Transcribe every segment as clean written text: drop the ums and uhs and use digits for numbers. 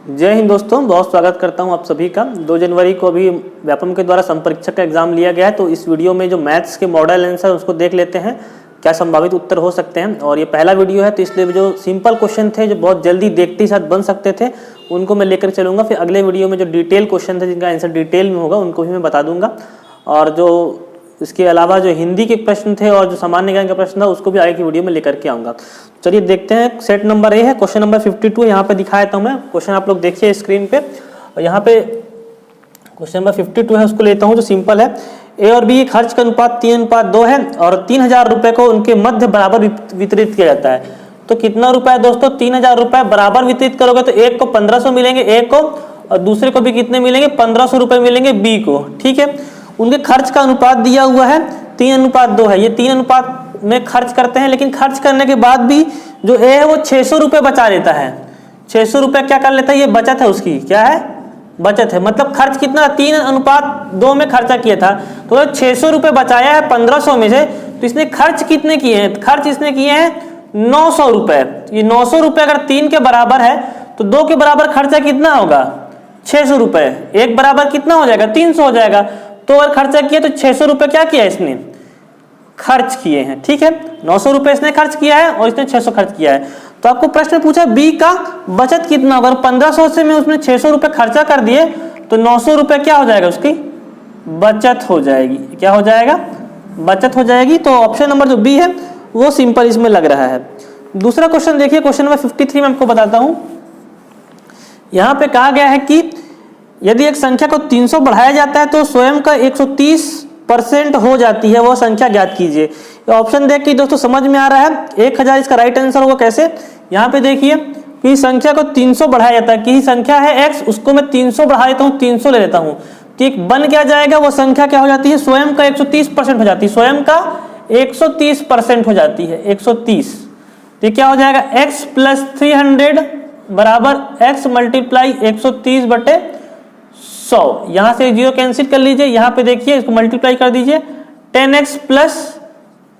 जय हिंद दोस्तों, बहुत स्वागत करता हूं आप सभी का। 2 जनवरी को अभी व्यापम के द्वारा संपरीक्षक का एग्जाम लिया गया है, तो इस वीडियो में जो मैथ्स के मॉडल आंसर उसको देख लेते हैं, क्या संभावित उत्तर हो सकते हैं। और ये पहला वीडियो है, तो इसलिए जो सिंपल क्वेश्चन थे जो बहुत जल्दी देखते ही साथ बन सकते थे उनको मैं लेकर चलूँगा। फिर अगले वीडियो में जो डिटेल क्वेश्चन थे जिनका आंसर डिटेल में होगा उनको भी मैं बता दूंगा। और जो इसके अलावा जो हिंदी के प्रश्न थे और जो सामान्य ज्ञान का प्रश्न था उसको भी आगे की वीडियो में लेकर के आऊँगा। चलिए देखते हैं। सेट नंबर ए है, क्वेश्चन नंबर 52 यहाँ पे दिखाया था मैं। क्वेश्चन आप लोग देखिए स्क्रीन पे। और यहाँ पे क्वेश्चन नंबर 52 है, उसको लेता हूँ जो सिंपल है। ए और बी खर्च का अनुपात 3:2 है और 3000 रुपये को उनके मध्य बराबर वितरित किया जाता है। तो कितना रुपया है दोस्तों? 3000 रुपये बराबर वितरित करोगे तो एक को 1500 मिलेंगे ए को, और दूसरे को भी कितने मिलेंगे? 1500 रुपये मिलेंगे बी को। ठीक है। उनके खर्च का अनुपात दिया हुआ है 3:2 है। ये 3 अनुपात में खर्च करते हैं, लेकिन खर्च करने के बाद भी जो ए है वो 600 रुपये बचा लेता है। 600 रुपये क्या कर लेता है? ये बचत है उसकी। क्या है? बचत है। मतलब खर्च कितना? 3:2 में खर्चा किया था, तो 600 रुपये बचाया है 1500 में से। तो इसने खर्च कितने किए हैं? खर्च इसने किए हैं 900 रुपये। ये 900 रुपये अगर 3 के बराबर है तो 2 के बराबर खर्चा कितना होगा? 600 रुपये। एक बराबर कितना हो जाएगा? 300 हो जाएगा। तो अगर खर्चा किया तो 600 रुपये क्या किया इसने? खर्च किए हैं। ठीक है। 900 रुपये इसने खर्च किया है और इसने 600 खर्च किया है। तो आपको प्रश्न पूछा बी का बचत कितना होगा? 1500 से में उसने 600 रुपये खर्चा कर दिए तो 900 रुपये क्या हो जाएगा? उसकी बचत हो जाएगी। क्या हो जाएगा? बचत हो जाएगी। तो ऑप्शन नंबर जो बी है वो सिंपल इसमें लग रहा है। दूसरा क्वेश्चन देखिए, क्वेश्चन नंबर 53 में आपको बताता हूं। यहां पे कहा गया है कि यदि एक संख्या को 300 बढ़ाया जाता है तो स्वयं का 130% हो जाती है, वो संख्या ज्ञात कीजिए। ऑप्शन देख के दोस्तों समझ में आ रहा है 1000 इसका राइट आंसर होगा। कैसे? यहाँ पे देखिए कि संख्या को 300 बढ़ाया जाता है, कि संख्या है x, उसको मैं 300 बढ़ा देता हूँ, 300 ले लेता हूँ। ठीक, बन क्या जाएगा? वो संख्या क्या हो जाती है? स्वयं का 130% हो जाती है। स्वयं का 130% हो जाती है। 130। तो क्या हो जाएगा? x + 300 बराबर x × 130/100। यहां से 0 कैंसिल कर लीजिए। यहाँ पे देखिए इसको मल्टीप्लाई कर दीजिए। 10x +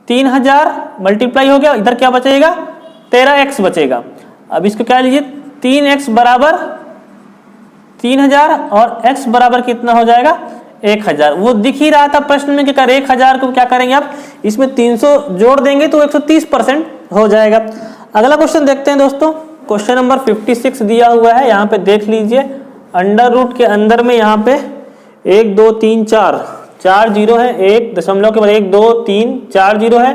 3000 मल्टीप्लाई हो गया। इधर क्या बचेगा? 13x बचेगा। अब इसको क्या लीजिए? 3x बराबर 3000 और x बराबर कितना हो जाएगा? 1000। वो दिख ही रहा था प्रश्न में कि 1000 को क्या करेंगे आप? इसमें 300 जोड़ देंगे तो 130% हो जाएगा। अगला क्वेश्चन देखते हैं दोस्तों। क्वेश्चन नंबर 56 दिया हुआ है, यहाँ पे देख लीजिए। अंडर रूट के अंदर में यहाँ पे 1 2 3 4 जीरो है। 1 दशमलव के बाद 1 2 3 4 जीरो है।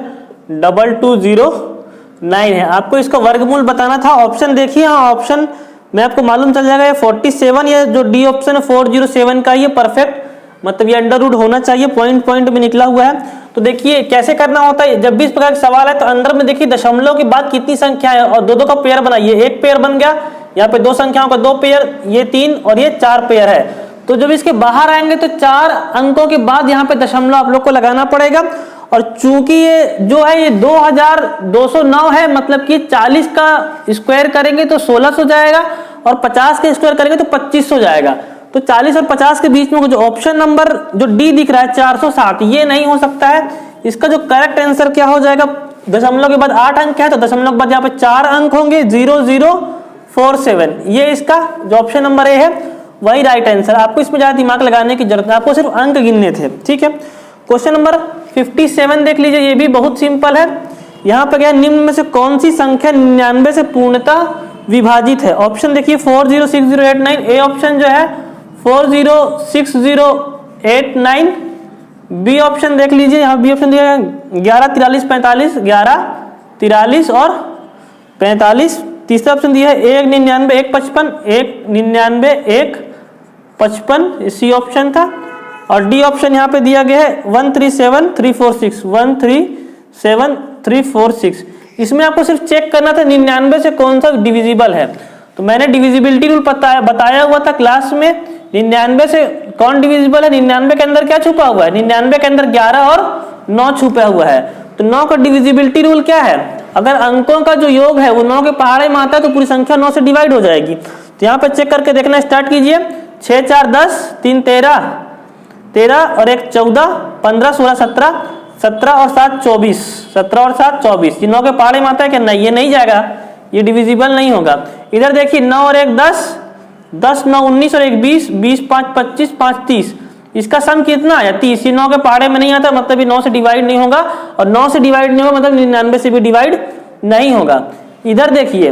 2209 है। आपको इसका वर्गमूल बताना था। ऑप्शन देखिए। हाँ, ऑप्शन में आपको मालूम चल जाएगा। ये 47, ये जो डी ऑप्शन है 407 का, ये परफेक्ट, मतलब ये अंडर रूट होना चाहिए। पॉइंट में निकला हुआ है। तो देखिए कैसे करना होता है। जब भी इस प्रकार का सवाल है तो अंदर में देखिए दशमलव के बाद कितनी संख्या है और 2 का पेयर बनाइए। एक पेयर बन गया, यहाँ पे 2 संख्याओं का 2 पेयर, ये 3 और ये 4 पेयर है। तो जब इसके बाहर आएंगे तो 4 अंकों के बाद यहाँ पे दशमलव आप लोग को लगाना पड़ेगा। और चूंकि ये जो है ये 2209 है, मतलब कि 40 का स्क्वायर करेंगे तो 1600 जाएगा और 50 का स्क्वायर करेंगे तो 2500 जाएगा। तो 40 और 50 के बीच में जो ऑप्शन नंबर जो डी दिख रहा है 460, ये नहीं हो सकता है। इसका जो करेक्ट आंसर क्या हो जाएगा? दशमलव के बाद 8 अंक है तो दशमलव के बाद यहाँ पे 4 अंक होंगे, 0047। ये इसका जो ऑप्शन नंबर ए है वही राइट आंसर। आपको इसमें ज्यादा दिमाग लगाने की जरूरत है, आपको सिर्फ अंक गिनने थे। ठीक है। क्वेश्चन नंबर 57 देख लीजिए। ये भी बहुत सिंपल है। यहाँ पे क्या, निम्न में से कौन सी संख्या 99 से पूर्णतः विभाजित है? ऑप्शन देखिए 406089। ए ऑप्शन जो है 406089। बी ऑप्शन देख लीजिए। यहाँ बी ऑप्शन दिया है 11 43 45, 11 43 और 45। तीसरा ऑप्शन दिया है 1 99 1 55, 1 99 1 55, सी ऑप्शन था। और डी ऑप्शन यहाँ पे दिया गया है 137346, 137346। इसमें आपको सिर्फ चेक करना था 99 से कौन सा डिविजिबल है। तो मैंने डिविजिबिलिटी रूल बताया हुआ था क्लास में। 99 से कौन डिविजिबल है? 99 के अंदर क्या छुपा हुआ है? 99 के अंदर 11 और 9 छुपा हुआ है। तो 9 का डिविजिबिलिटी रूल क्या है? अगर अंकों का जो योग है वो 9 के पहाड़े में आता है तो पूरी संख्या 9 से डिवाइड हो जाएगी। तो यहाँ पे चेक करके देखना स्टार्ट कीजिए। 6 4 10, 3 13, 13 और 1 14, 15 16 17, 17 और 7 24, 17 और 7 24। ये 9 के पहाड़े में आता है क्या? नहीं, ये नहीं जाएगा, ये डिविजिबल नहीं होगा। इधर देखिए 9 और 1 10, 10 9 19 और 1 20, 20 5 25, 5 30। इसका सम कितना आया 30। ये 9 के पहाड़े में नहीं आता, मतलब ये 9 से डिवाइड नहीं होगा, और 9 से डिवाइड नहीं होगा मतलब 99 से भी डिवाइड नहीं होगा। इधर देखिए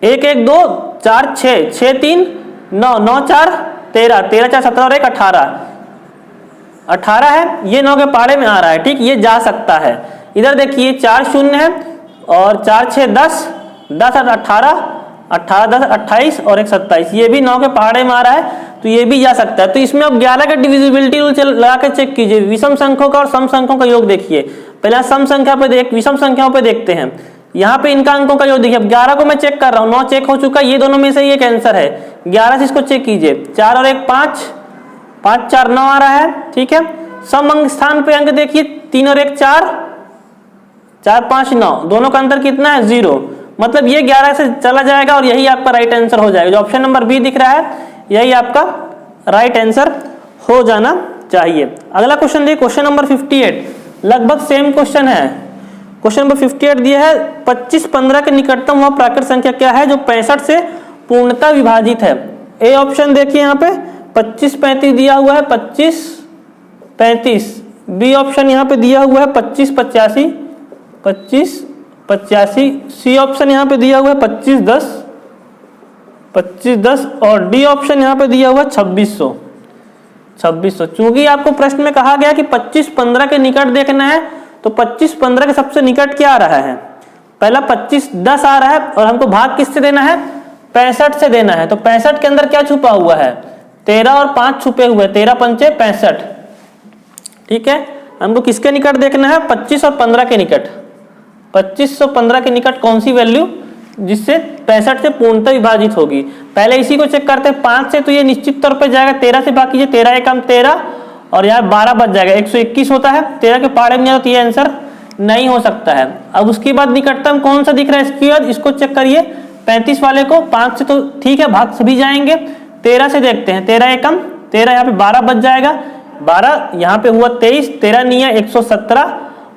1 1 2 4 6, 6 3 9, 9 4 13, 13 4 17 और 1 18, 18 है, ये 9 के पहाड़े में आ रहा है। ठीक, ये जा सकता है। इधर देखिए 4 शून्य है और 4 6 10, 10 8 18, 18 10 28 और 1 27, ये भी 9 के पहाड़े में आ रहा है, तो ये भी जा सकता है। तो इसमें अब 11 का डिविजिबिलिटी रूल लगा के चेक कीजिए। विषम संख्याओं का और सम संख्याओं का योग देखिए। पहले सम संख्या पे विषम संख्याओं पे देखते हैं। यहाँ पे इनका अंकों का योग देखिए। अब 11 को मैं चेक कर रहा हूँ, 9 चेक हो चुका, ये दोनों में से एक आंसर है। 11 से इसको चेक कीजिए, 4 और 1 5, 5 4 9 आ रहा है। ठीक है, सम अंक स्थान पे अंक देखिए, 3 और 1 4, 4 5 9, दोनों का अंतर कितना है 0, मतलब ये 11 से चला जाएगा और यही आपका राइट आंसर हो जाएगा। जो ऑप्शन नंबर बी दिख रहा है यही आपका राइट आंसर हो जाना चाहिए। अगला क्वेश्चन देखिए, क्वेश्चन नंबर 58, लगभग सेम क्वेश्चन है। क्वेश्चन नंबर 58 दिया है 25 15 के निकटतम वह प्राकृत संख्या क्या है जो 65 से पूर्णतः विभाजित है। ए ऑप्शन देखिए यहाँ पे 25 35 दिया हुआ है, 25 35। बी ऑप्शन यहाँ पे दिया हुआ है 25 85, 25 85। सी ऑप्शन यहाँ पे दिया हुआ है 25 10, 25 10 और डी ऑप्शन यहाँ पे दिया हुआ है 2600, 2600। चूंकि आपको प्रश्न में कहा गया कि 25 15 के निकट देखना है, तो 25 15 के सबसे निकट क्या आ रहा है, पहला 25 10 आ रहा है और हमको भाग किससे देना है 65 से देना है। तो 65 के अंदर क्या छुपा हुआ है 13 और 5 छुपे हुए, 13 पंचे 65। ठीक है, हमको किसके निकट देखना है 25 और 15 के निकट। 25 और 15 के निकट कौन सी वैल्यू जिससे 65 से पूर्णतः विभाजित होगी। पहले इसी को चेक करते हैं। 5 से तो ये निश्चित तौर पे जाएगा, 13 से बाकी ये 13 एकम 13 और यहाँ 12 बच जाएगा, 121 होता है। 13 के पहाड़े में तो ये आंसर नहीं हो सकता है। अब उसके बाद निकटतम कौन सा दिख रहा है, इसके बाद इसको चेक करिए 35 वाले को। 5 से तो ठीक है, भाग सभी जाएंगे। 13 से देखते हैं, 13 एकम 13, यहाँ पे 12 बच जाएगा, 12 यहाँ पे हुआ 23, 13 नहीं है 117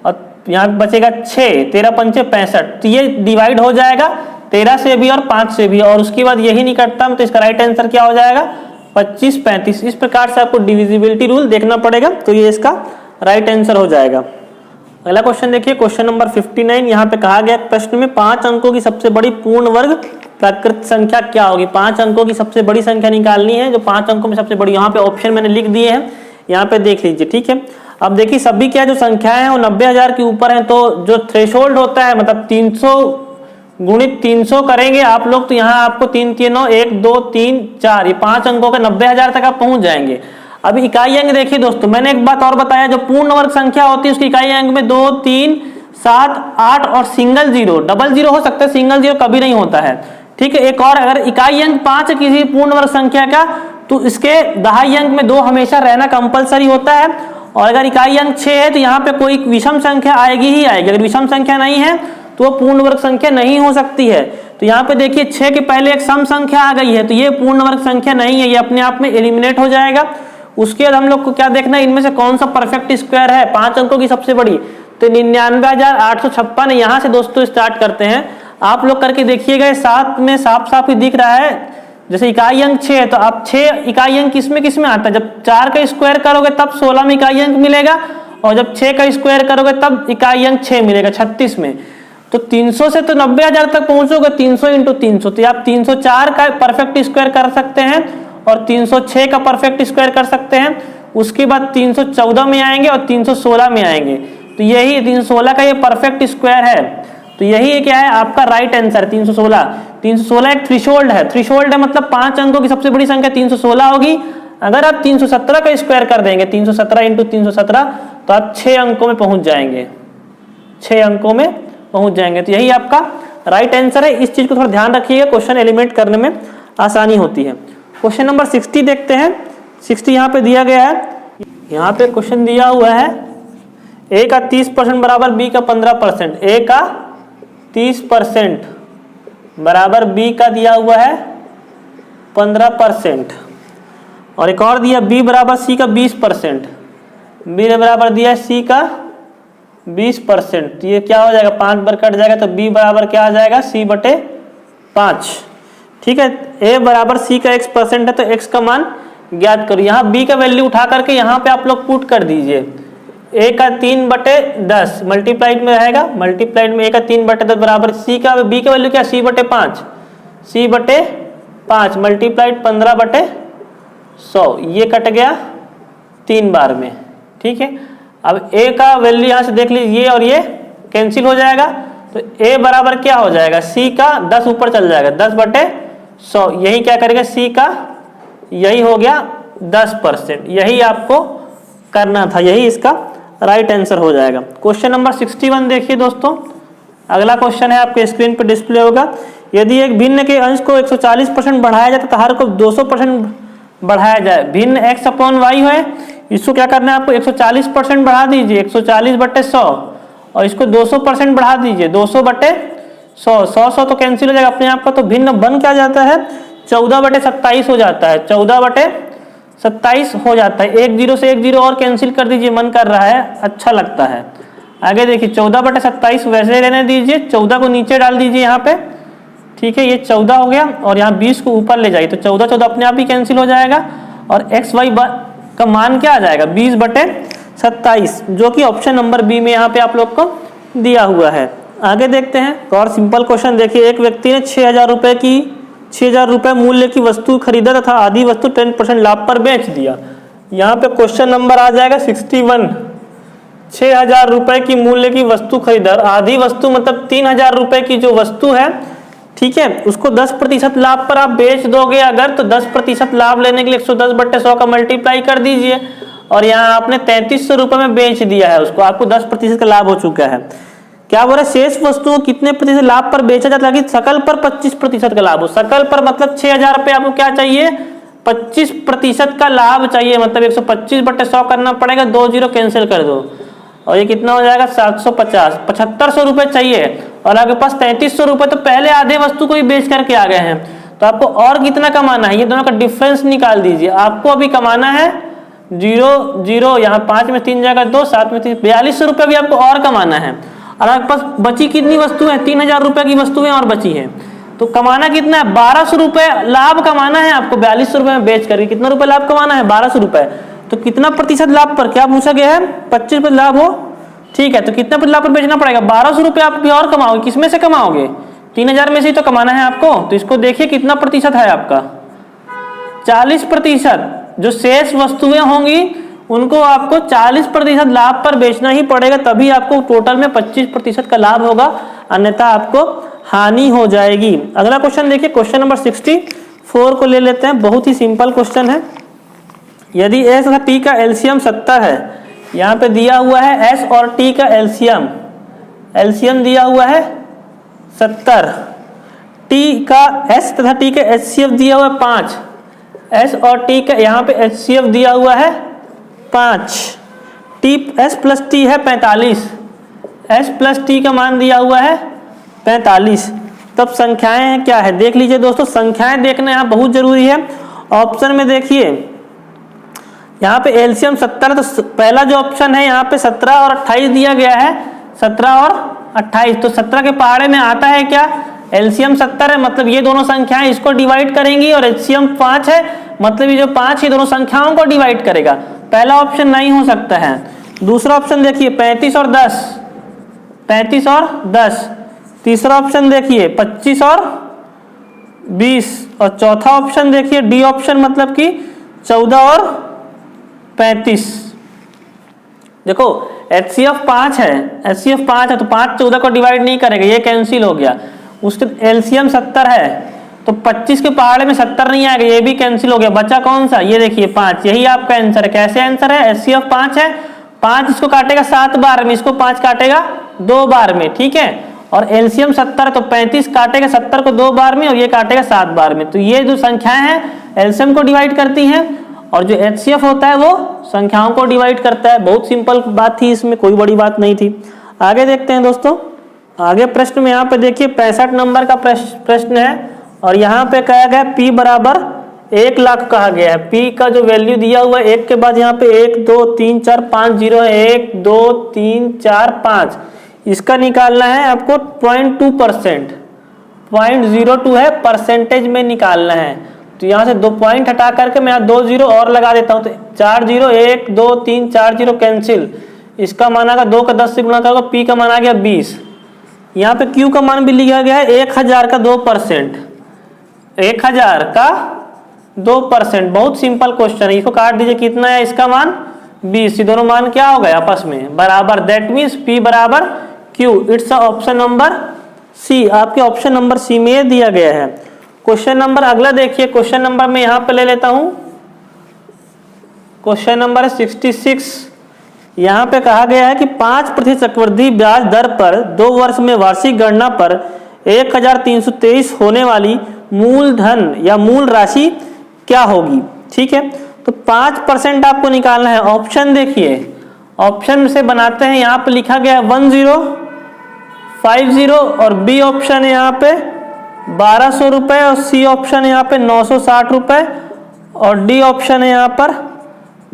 और यहाँ बचेगा 6, 13 पंचे 65। तो ये डिवाइड हो जाएगा 13 से भी और 5 से भी, और उसके बाद यही निकटतम, तो इसका राइट आंसर क्या हो जाएगा 25 35। इस प्रकार से आपको डिविजिबिलिटी रूल देखना पड़ेगा, तो ये इसका राइट आंसर हो जाएगा। अगला क्वेश्चन देखिए, क्वेश्चन नंबर 59। यहाँ पे कहा गया प्रश्न में 5 अंकों की सबसे बड़ी पूर्ण वर्ग प्राकृत संख्या क्या होगी। 5 अंकों की सबसे बड़ी संख्या निकालनी है, जो 5 अंकों में सबसे बड़ी। यहाँ पे ऑप्शन मैंने लिख दिए हैं, यहाँ पे देख लीजिए। ठीक है, अब देखिए सभी क्या जो संख्याएं हैं वो 90,000 के ऊपर है, तो जो थ्रेशोल्ड होता है मतलब 300 गुणित 300 करेंगे आप लोग, तो यहाँ आपको 3 3 9 1 2 3 4 ये 5 अंकों का 90,000 तक आप पहुंच जाएंगे। अब इकाई अंक देखिए दोस्तों, मैंने एक बात और बताया, जो पूर्ण वर्ग संख्या होती है उसकी इकाई अंक में 2 3 7 8 और सिंगल जीरो, डबल जीरो हो सकता है, सिंगल जीरो कभी नहीं होता है। ठीक है, एक और, अगर इकाई अंक 5 है किसी पूर्ण वर्ग संख्या का, तो इसके दहाई अंक में 2 हमेशा रहना कंपलसरी होता है। और अगर इकाई अंक 6 है तो यहाँ पे कोई विषम संख्या आएगी ही आएगी। अगर विषम संख्या नहीं है तो वो पूर्ण वर्ग संख्या नहीं हो सकती है। तो यहाँ पे देखिए 6 के पहले एक सम संख्या आ गई है, तो ये पूर्ण वर्ग संख्या नहीं है, ये अपने आप में एलिमिनेट हो जाएगा। उसके बाद हम लोग को क्या देखना है, इनमें से कौन सा परफेक्ट स्क्वायर है 5 अंकों की सबसे बड़ी, तो 99,856 यहाँ से दोस्तों स्टार्ट करते हैं। आप लोग करके देखिएगा, साथ में साफ साफ ही दिख रहा है। जैसे इकाई अंक 6 है, तो आप 6 इकाई अंक किसमें आता है, जब 4 का स्क्वायर करोगे तब 16 में इकाई अंक मिलेगा, और जब 6 का स्क्वायर करोगे तब इकाई अंक 6 मिलेगा 36 में। तो 300 से तो 90,000 तक पहुंचोगे, 300 × 300, तो आप 304 का परफेक्ट स्क्वायर कर सकते हैं और 306 का परफेक्ट स्क्वायर कर सकते हैं। उसके बाद 314 में आएंगे और 316 में आएंगे, तो यही 316 का ये परफेक्ट स्क्वायर है। तो यही क्या है आपका राइट आंसर 316। 316 एक थ्रेशोल्ड है, थ्रेशोल्ड है मतलब 5 अंकों की सबसे बड़ी संख्या 316 होगी। अगर आप 317 का स्क्वायर कर देंगे, 317 × 317, तो आप 6 अंकों में पहुंच जाएंगे, 6 अंकों में पहुंच जाएंगे। तो यही आपका राइट आंसर है। इस चीज को थोड़ा ध्यान रखिएगा, क्वेश्चन एलिमिनेट करने में आसानी होती है। क्वेश्चन नंबर 60 देखते हैं। 60 यहाँ पे दिया गया है, यहाँ पे क्वेश्चन दिया हुआ है ए का 30% बराबर बी का 15%। ए का 30% बराबर बी का दिया हुआ है 15%, और एक और दिया बी बराबर सी का 20%। बी ने बराबर दिया है सी का 20%। तो ये क्या हो जाएगा 5 बार कट जाएगा, तो बी बराबर क्या आ जाएगा सी/5। ठीक है, a बराबर c का x% है तो x का मान ज्ञात करो। यहाँ b का वैल्यू उठा करके यहाँ पे आप लोग पुट कर दीजिए। a का 3/10 मल्टीप्लाइड में रहेगा, मल्टीप्लाइड में a का 3/10 बराबर c का b का वैल्यू क्या, c/5, c/5 मल्टीप्लाइड 15/100, ये कट गया 3 बार में। ठीक है, अब a का वैल्यू यहाँ से देख लीजिए, ये और ये कैंसिल हो जाएगा तो a बराबर क्या हो जाएगा, c का 10 ऊपर चल जाएगा, 10/100, यही क्या करेगा c का, यही हो गया 10%। यही आपको करना था, यही इसका राइट आंसर हो जाएगा। क्वेश्चन नंबर 61 देखिए दोस्तों, अगला क्वेश्चन है आपके स्क्रीन पर डिस्प्ले होगा। यदि एक भिन्न के अंश को 140% बढ़ाया जाए तो हर को 200% बढ़ाया जाए। भिन्न x/y है, इसको क्या करना है आपको, 140% बढ़ा दीजिए, 140/100, और इसको 200% बढ़ा दीजिए, 200/100, 100 तो कैंसिल हो जाएगा अपने आप का, तो भिन्न बन क्या जाता है, 14/27 हो जाता है, 14/27 हो जाता है। एक जीरो से एक जीरो और कैंसिल कर दीजिए, मन कर रहा है, अच्छा लगता है। आगे देखिए 14/27 वैसे रहने दीजिए, 14 को नीचे डाल दीजिए यहाँ पे। ठीक है, ये 14 हो गया और यहाँ 20 को ऊपर ले जाइए तो 14 अपने आप ही कैंसिल हो जाएगा और xy का मान क्या आ जाएगा, 20/27, जो कि ऑप्शन नंबर बी में यहाँ पे आप लोग को दिया हुआ है। आगे देखते हैं और सिंपल क्वेश्चन देखिए। एक व्यक्ति ने 6,000 रुपये मूल्य की वस्तु खरीदा तथा आधी वस्तु 10% लाभ पर बेच दिया। यहाँ पे क्वेश्चन नंबर आ जाएगा 61। 6,000 रुपये की मूल्य की वस्तु खरीदा, आधी वस्तु मतलब 3,000 रुपये की जो वस्तु है, ठीक है, उसको 10% लाभ पर आप बेच दोगे अगर, तो 10% लाभ लेने के लिए 110/100 का मल्टीप्लाई कर दीजिए और यहाँ आपने 3300 रुपये में बेच दिया है उसको, आपको 10% का लाभ हो चुका है। क्या बोला, शेष वस्तुओं कितने प्रतिशत लाभ पर बेचा जाता है ताकि सकल पर 25% का लाभ हो। सकल पर मतलब 6,000 पे आपको क्या चाहिए, 25% का लाभ चाहिए, मतलब 125/100 करना पड़ेगा, 2 जीरो कैंसिल कर दो और ये कितना हो जाएगा 750, 7500 रुपये चाहिए और आपके पास 3300 रुपये, तो पहले आधे वस्तु को ही बेच करके आ गए हैं। तो आपको और कितना कमाना है, ये दोनों का डिफरेंस निकाल दीजिए। आपको अभी कमाना है 0 0, यहाँ 5 में 3 जाएगा 2, 7 में 3, 4200 रुपये भी आपको और कमाना है। और आपके पास बची कितनी वस्तु है, 3,000 रुपये की वस्तुएं और बची है, तो कमाना कितना है, 1200 रुपये लाभ कमाना है आपको। 4200 रुपये में बेच करके कितना रुपये लाभ कमाना है, 1200 रुपये। तो कितना प्रतिशत लाभ पर, क्या पूछा गया है, 25% लाभ हो। ठीक है, तो कितना प्रतिशत लाभ पर बेचना पड़ेगा, 1200 रुपये आप भी और कमाओगे। किसमें से कमाओगे, 3000 में से ही तो कमाना है आपको। तो इसको देखिए कितना प्रतिशत है आपका, 40%। जो शेष वस्तुएं होंगी उनको आपको 40% लाभ पर बेचना ही पड़ेगा, तभी आपको टोटल में 25% का लाभ होगा, अन्यथा आपको हानि हो जाएगी। अगला क्वेश्चन देखिए, क्वेश्चन नंबर 64 को ले लेते हैं। बहुत ही सिंपल क्वेश्चन है। यदि s तथा t का एलसीएम 70 है, यहाँ पे दिया हुआ है s और t का एलसीएम दिया हुआ है 70, t का s तथा t का एचसीएफ दिया हुआ है 5, s और t का यहाँ पे एचसीएफ दिया हुआ है 5, s प्लस t है 45, s प्लस t का मान दिया हुआ है 45। तब संख्याएं क्या है देख लीजिए दोस्तों, संख्याएं देखना यहाँ बहुत जरूरी है। ऑप्शन में देखिए यहाँ पे एलसीएम 70 है, तो पहला जो ऑप्शन है यहाँ पे 17 और 28 दिया गया है, 17 और 28, तो 17 के पहाड़े में आता है क्या, एलसीएम 70 है, मतलब ये दोनों संख्याएं इसको डिवाइड करेंगी, और एचसीएम 5 है, मतलब ये जो 5 ये दोनों संख्याओं को डिवाइड करेगा। पहला ऑप्शन नहीं हो सकता है। दूसरा ऑप्शन देखिए 35 और 10, 35 और 10। तीसरा ऑप्शन देखिए 25 और 20, और चौथा ऑप्शन देखिए डी ऑप्शन, मतलब कि 14 और 35। देखो एचसीएफ 5 है, एचसीएफ 5 है तो 5 14 को डिवाइड नहीं करेगा, ये कैंसिल हो गया। उसके एलसीएम 70 है तो 25 के पहाड़े में 70 नहीं आएगा, ये भी कैंसिल हो गया। बचा कौन सा, ये देखिए 5, यही आपका आंसर है। कैसे आंसर है, एचसीएफ 5 है, 5 इसको काटेगा 7 बार में, इसको 5 काटेगा 2 बार में, ठीक है। और एलसीएम 70 तो 35 काटेगा 70 को 2 बार में और ये काटेगा 7 बार में। तो ये जो संख्याएं हैं एलसीएम को डिवाइड करती हैं, और जो एचसीएफ होता है वो संख्याओं को डिवाइड करता है। बहुत सिंपल बात थी, इसमें कोई बड़ी बात नहीं थी। आगे देखते हैं दोस्तों, आगे प्रश्न में यहाँ पे देखिए 65 नंबर का प्रश्न है, और यहाँ पे कहा गया P बराबर 1 लाख कहा गया है। P का जो वैल्यू दिया हुआ है, 1 के बाद यहाँ पे 1 2 3 4 5 जीरो है, 1 2 3 4 5, इसका निकालना है आपको 0.2%। 0.02 है, परसेंटेज में निकालना है। तो यहाँ से 2 पॉइंट हटा करके मैं यहाँ 2 जीरो और लगा देता हूँ, तो 4 जीरो 1 2 3 4 जीरो कैंसिल। इसका मान आएगा 2 का 10 से गुणा करोगे, पी का मान आ गया 20। यहाँ पे क्यू का मान भी लिखा गया है 1000 का 2%, 1000 का 2%। बहुत सिंपल क्वेश्चन है, इसको काट दीजिए, कितना है इसका मान 20। ये दोनों मान क्या हो गए आपस में बराबर, दैट मीन्स P बराबर Q। It's option number C, आपके ऑप्शन नंबर सी में दिया गया है। क्वेश्चन नंबर अगला देखिए, क्वेश्चन नंबर मैं यहाँ पे ले लेता हूँ, क्वेश्चन नंबर 66। यहाँ पे कहा गया है कि 5% चक्रवृद्धि ब्याज दर पर 2 वर्ष में वार्षिक गणना पर 1323 होने वाली मूलधन या मूल राशि क्या होगी। ठीक है, तो 5% आपको निकालना है। ऑप्शन देखिए, ऑप्शन से बनाते हैं, यहाँ पे लिखा गया 1050 और बी ऑप्शन है यहाँ पे 1200 रुपए और सी ऑप्शन है यहाँ पे 960 रुपए और डी ऑप्शन है यहाँ पर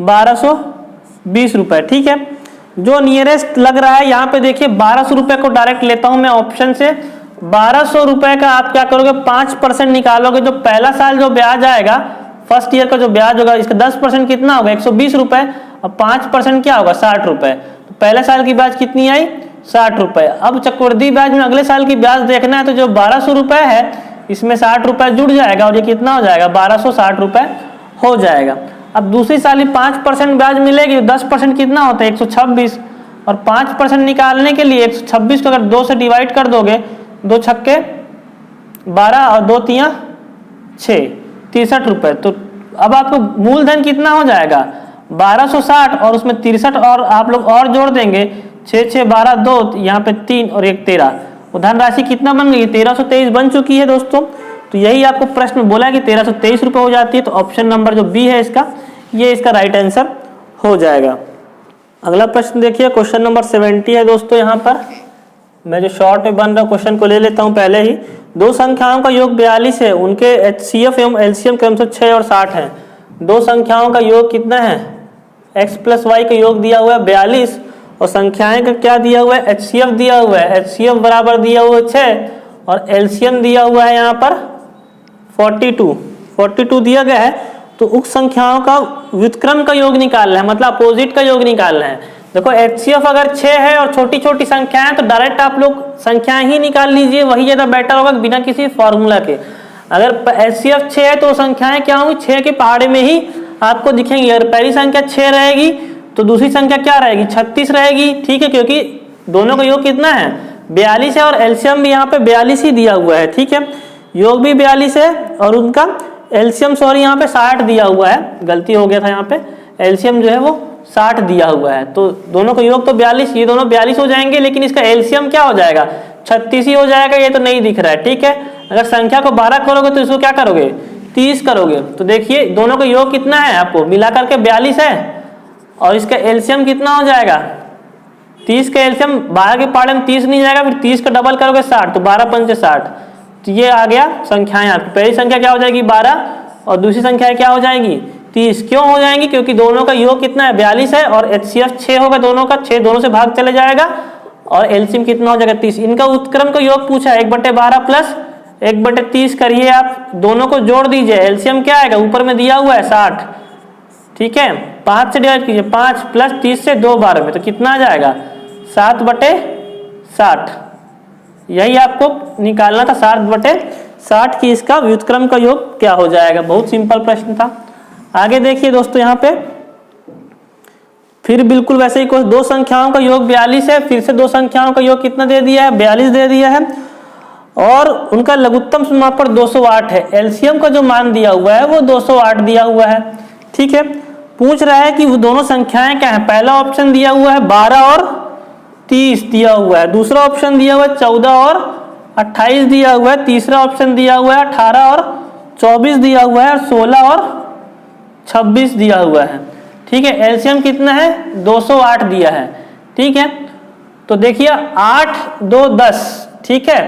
1220 रुपए। ठीक है, जो नियरेस्ट लग रहा है यहाँ पे देखिए 1200 रुपए को डायरेक्ट लेता हूं मैं ऑप्शन से। 1200 रुपए का आप क्या करोगे, 5% निकालोगे। जो पहला साल जो ब्याज आएगा, फर्स्ट ईयर का जो ब्याज होगा, इसका 10% कितना होगा 120 रुपए और 5% क्या होगा 60 रुपए। तो पहले साल की ब्याज कितनी आई 60 रुपए। अब चक्रवृद्धि ब्याज में अगले साल की ब्याज देखना है, तो जो 1200 रुपए है इसमें 60 रुपए जुड़ जाएगा और ये कितना हो जाएगा 1260 रुपए हो जाएगा। अब दूसरी साल ही 5% ब्याज मिलेगी, 10% कितना होता है 126 और 5% निकालने के लिए 126 को अगर 2 से डिवाइड कर दोगे, 2 छक्के 12 और 2 तियां 6, 63 रुपए। तो अब आपको मूलधन कितना हो जाएगा 1260 और उसमें 63 और आप लोग और जोड़ देंगे, 6 6 12 2, यहाँ पे 3 और 1 13। वो धनराशि कितना बन गई 1323 बन चुकी है दोस्तों। तो यही आपको प्रश्न बोला कि 1323 रुपए हो जाती है। तो ऑप्शन नंबर जो बी है इसका, ये इसका राइट आंसर हो जाएगा। अगला प्रश्न देखिए, क्वेश्चन नंबर 70 है दोस्तों। यहाँ पर मैं जो शॉर्ट में बन रहा क्वेश्चन को ले लेता हूँ पहले ही। 2 संख्याओं का योग 42 है, उनके HCF एवं LCM क्रमशः 6 और 60 है। 2 संख्याओं का योग कितना है, x प्लस वाई का योग दिया हुआ है 42 और संख्याएं का क्या दिया हुआ है HCF दिया हुआ है, HCF बराबर दिया हुआ है 6 और LCM दिया हुआ है यहाँ पर 42 दिया गया है। तो उक्त संख्याओं का व्युत्क्रम का योग निकालना है, मतलब अपोजिट का योग निकालना है। देखो HCF अगर 6 है और छोटी छोटी संख्याएं, तो डायरेक्ट आप लोग संख्याएं ही निकाल लीजिए, वही ज्यादा बेटर होगा बिना किसी फॉर्मूला के। अगर HCF 6 है तो संख्याएं क्या होंगी 6 के पहाड़े में ही आपको दिखेंगी। अगर पहली संख्या 6 रहेगी तो दूसरी संख्या क्या रहेगी 36 रहेगी। ठीक है, क्योंकि दोनों का योग कितना है 42 है और एलसीएम भी यहाँ पे 42 ही दिया हुआ है। ठीक है, योग भी 42 है और उनका एलसीएम सॉरी यहाँ पे 60 दिया हुआ है, गलती हो गया था यहाँ पे, एलसीएम जो है वो 60 दिया हुआ है। तो दोनों का योग तो 42, ये दोनों 42 हो जाएंगे, लेकिन इसका एलसीएम क्या हो जाएगा 36 ही हो जाएगा। ये तो नहीं दिख रहा है। ठीक है, अगर संख्या को 12 करोगे तो इसको क्या करोगे 30 करोगे। तो देखिए दोनों का योग कितना है, आपको मिला करके 42 है और इसका एलसीएम कितना हो जाएगा 30 का एलसीएम 12 के पहाड़े में 30 नहीं जाएगा, फिर 30 का डबल करोगे 60, तो 12 पंचे 60। तो ये आ गया संख्याएं आपकी। पहली संख्या क्या हो जाएगी 12 और दूसरी संख्या क्या हो जाएगी 30। क्यों हो जाएंगी, क्योंकि दोनों का योग कितना है 42 है और HCF 6 होगा, दोनों का 6 दोनों से भाग चले जाएगा और एलसीएम कितना हो जाएगा 30। इनका उत्क्रम का योग पूछा 1/12 प्लस 1/30 करिए, आप दोनों को जोड़ दीजिए, एलसीएम क्या आएगा ऊपर में दिया हुआ है 60। ठीक है, 5 से डिवाइड कीजिए, 5 प्लस 30 से 2 बार में, तो कितना आ जाएगा 7/60। यही आपको निकालना था 7/60 की इसका व्युत्क्रम का योग क्या हो जाएगा। बहुत सिंपल प्रश्न था। आगे देखिए दोस्तों, यहाँ पे फिर बिल्कुल वैसे ही कुछ 2 संख्याओं का योग 42 है, फिर से 2 संख्याओं का योग कितना दे दिया है 42 दे दिया है और उनका लघुत्तम समापन 208 है। एलसीएम का जो मान दिया हुआ है वो 208 दिया हुआ है। ठीक है, पूछ रहा है कि वो दोनों संख्याएं क्या है। पहला ऑप्शन दिया हुआ है 12 और 30 दिया हुआ है, दूसरा ऑप्शन दिया हुआ है 14 और 28 दिया हुआ है, तीसरा ऑप्शन दिया हुआ है 18 और 24 दिया हुआ है और 16 और 26 दिया हुआ है। ठीक है, एलसीएम कितना है 208 दिया है। ठीक है, तो देखिए 8 2 10। ठीक है,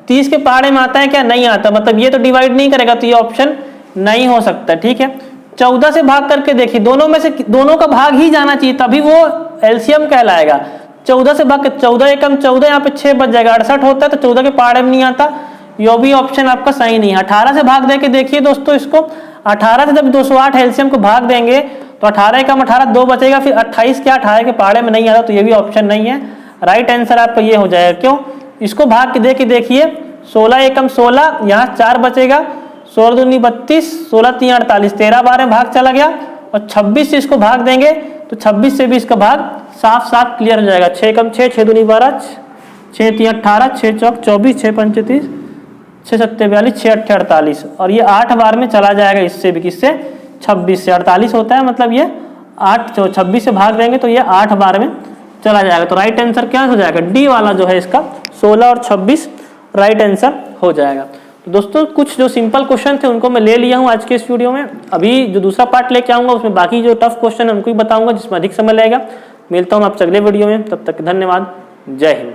30 के पहाड़े में आता है क्या, नहीं आता, मतलब ये तो डिवाइड नहीं करेगा, तो ये ऑप्शन नहीं हो सकता। ठीक है, 14 से भाग करके देखिए, दोनों में से दोनों का भाग ही जाना चाहिए, तभी वो एलसीएम कहलाएगा। 14 से भाग के 14 एकम 14, यहाँ पे 6 बच जाएगा, 68 होता है, तो 14 के पहाड़े में नहीं आता, ये भी ऑप्शन आपका सही नहीं है। 18 से भाग दे के देखिए दोस्तों इसको, 18 से जब 208 एलसीएम को भाग देंगे तो 18 कम 18 2 बचेगा, फिर 28 क्या 18 के पहाड़े में नहीं आ रहा, तो ये भी ऑप्शन नहीं है। राइट आंसर आपका ये हो जाएगा। क्यों? इसको भाग के दे के देखिए, 16 एकम 16, यहाँ 4 बचेगा, 16 दूनी 32, 16 3 48, 13 बार में भाग चला गया, और 26 से इसको भाग देंगे तो 26 से भी इसका भाग साफ साफ क्लियर हो जाएगा। 6 कम 6, 6 दूनी 12, 6 3 18, 6 चौक 24, 6 5 30, 6 7 42, 6 8 48, और ये 8 बार में चला जाएगा। इससे भी किससे? 26 से 48 होता है, मतलब ये 8 26 से भाग देंगे तो ये 8 बार में चला जाएगा। तो राइट आंसर क्या हो जाएगा? डी वाला जो है इसका 16 और 26 राइट आंसर हो जाएगा। तो दोस्तों कुछ जो सिंपल क्वेश्चन थे उनको मैं ले लिया हूँ आज के इस वीडियो में। अभी जो दूसरा पार्ट लेके आऊँगा उसमें बाकी जो टफ क्वेश्चन है उनको भी बताऊँगा, जिसमें अधिक समय लगेगा। मिलता हूँ आपसे अगले वीडियो में, तब तक धन्यवाद। जय हिंद।